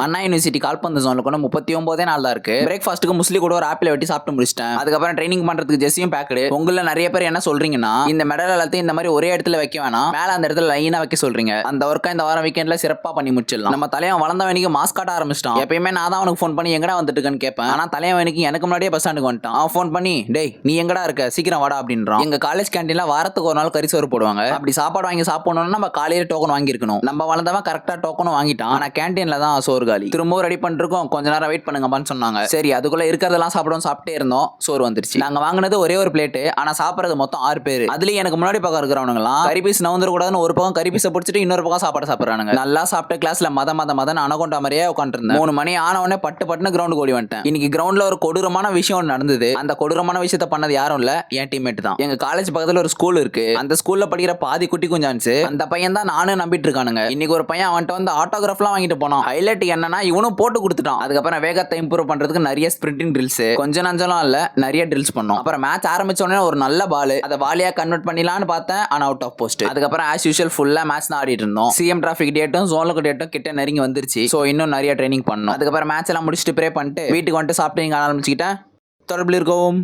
அண்ணா university கால்பந்து ஜோன்ல கூட 39 நாள் தான் இருக்கு. பிரேக்ஃபாஸ்ட்டுக்கு முஸ்லி கூட ஒரு ஆப்பிள் வெட்டி சாப்பிட்டு முடிச்சிட்டேன். அதுக்கப்புறம் ட்ரைனிங் பண்றதுக்கு ஜெஸ்ஸியும் பேக்கடு. உங்கள நிறைய பேர் என்ன சொல்றீங்கன்னா, இந்த மெடல் எல்லாத்தையும் இந்த மாதிரி ஒரே இடத்துல வைக்க வேணாம், மேல அந்த இடத்துல லைனா வைக்க சொல்றீங்க. அந்த ஒர்க்கை இந்த வாரம் வீக்கெண்ட்ல சிறப்பா பண்ணி முடிச்சிடலாம். நம்ம தலைவன் வளர்ந்தவனுக்கு மாஸ்க் காட்ட ஆரம்பிச்சிட்டான். எப்பயுமே நான் தான் அவனுக்கு ஃபோன் பண்ணி எங்கடா வந்துட்டு இருக்கேன்னு கேட்பேன். ஆனா தலைவனுக்கு எனக்கு முன்னாடியே பஸ் ஸ்டாண்டுக்கு வந்துட்டான். அவன் ஃபோன் பண்ணி டேய் நீ எங்கடா இருக்க, சீக்கிரம் வாடா அப்படின்றான். எங்க காலேஜ் கேண்டீன்ல வாரத்துக்கு ஒரு நாள் கறி சோறு போடுவாங்க. அப்படி சாப்பாடு வாங்கி சாப்பிடணும்னா நம்ம காலையில டோக்கன் வாங்கி இருக்கணும். நம்ம வளர்ந்தவன் கரெக்டா டோக்கனும் வாங்கிட்டான். ஆனா கேண்டீன்ல தான் சோறு காலி. திரும்பவும் ரெடி பண்ணிருக்கோம், கொஞ்ச நேரம் வெயிட் பண்ணுங்கப்பான்னு சொன்னாங்க. சரி அதுக்குள்ள இருக்கிறதெல்லாம் சாப்பிட்டே இருந்தோம். சோறு வந்துருச்சு. நாங்க வாங்கினது ஒரே ஒரு பிளேட், ஆனா சாப்பிடுறது மொத்தம் 6 பேர். அதுலயும் எனக்கு முன்னாடி பக்கம் இருக்கிறவனுங்களாம் கறி பீஸ் நவுந்துட கூடாதுன்னு ஒரு பக்கம் கறி பீஸை பிடிச்சிட்டு இன்னொரு பக்கம் சாப்பாடு சாப்பிடுறானுங்க. நல்லா சாப்பிட்ட கிளாஸ்ல மதன் அனகொண்டா மாதிரியே உட்காந்துருந்தேன். 3 மணி ஆன உடனே பட்டுன்னு கிரவுண்ட் ஓடி வந்துட்டேன். இன்னைக்கு கிரவுண்ட்ல ஒரு கொடூரமான விஷயம் நடந்தது. அந்த கொடூரமான விஷயத்த பண்ணது யாரும் இல்ல, என் டீம்மேட் தான். எங்க காலேஜ் பக்கத்துல ஒரு ஸ்கூல் இருக்கு. அந்த ஸ்கூல்ல படிக்கிற பாதி குட்டி குஞ்சான்ஸ் அந்த பையன் தான் நானும் நம்பிட்டு இருக்கானுங்க. இன்னைக்கு ஒரு பையன் அவன்கிட்ட வந்து ஆட்டோகிராஃப்லாம் வாங்கிட்டு போனான். ஹைலைட் என்னன்னா இவனும் போட்டு கொடுத்துட்டான். அதுக்கப்புறம் வேகத்தை இம்ப்ரூவ் பண்றதுக்கு நிறைய ஸ்பிரிண்டிங் ட்ரில்ஸ், கொஞ்சம் நஞ்சலாம் இல்ல நிறைய ட்ரில்ஸ் பண்ணோம். அப்புறம் மேட்ச் ஆரம்பிச்ச உடனே ஒரு நல்ல பால், அதை வாலியா கன்வெர்ட் பண்ணிடலாம்னு பார்த்தேன், ஆனா அவுட் ஆஃப் போஸ்ட். அதுக்கப்புறம் ஆஸ் யூஷுவல் ஃபுல்லா மேட்ச் தான் ஆடிட்டு இருந்தோம். சிஎம் டிராஃபிக் டேட்டும் ஜோனுக்கு டேட்டும் கிட்ட நெருங்கி வந்துருச்சு. ஸோ இன்னும் நிறைய ட்ரைனிங் பண்ணோம். அதுக்கப்புறம் மேட்ச் எல்லாம் முடிச்சுட்டு ப்ரே பண்ணிட்டு வீட்டுக்கு வந்துட்டு சாப்பிட்டு ஆரம்பிச்சுக்கிட்டேன். தொடர்பில் இருக்கவும்.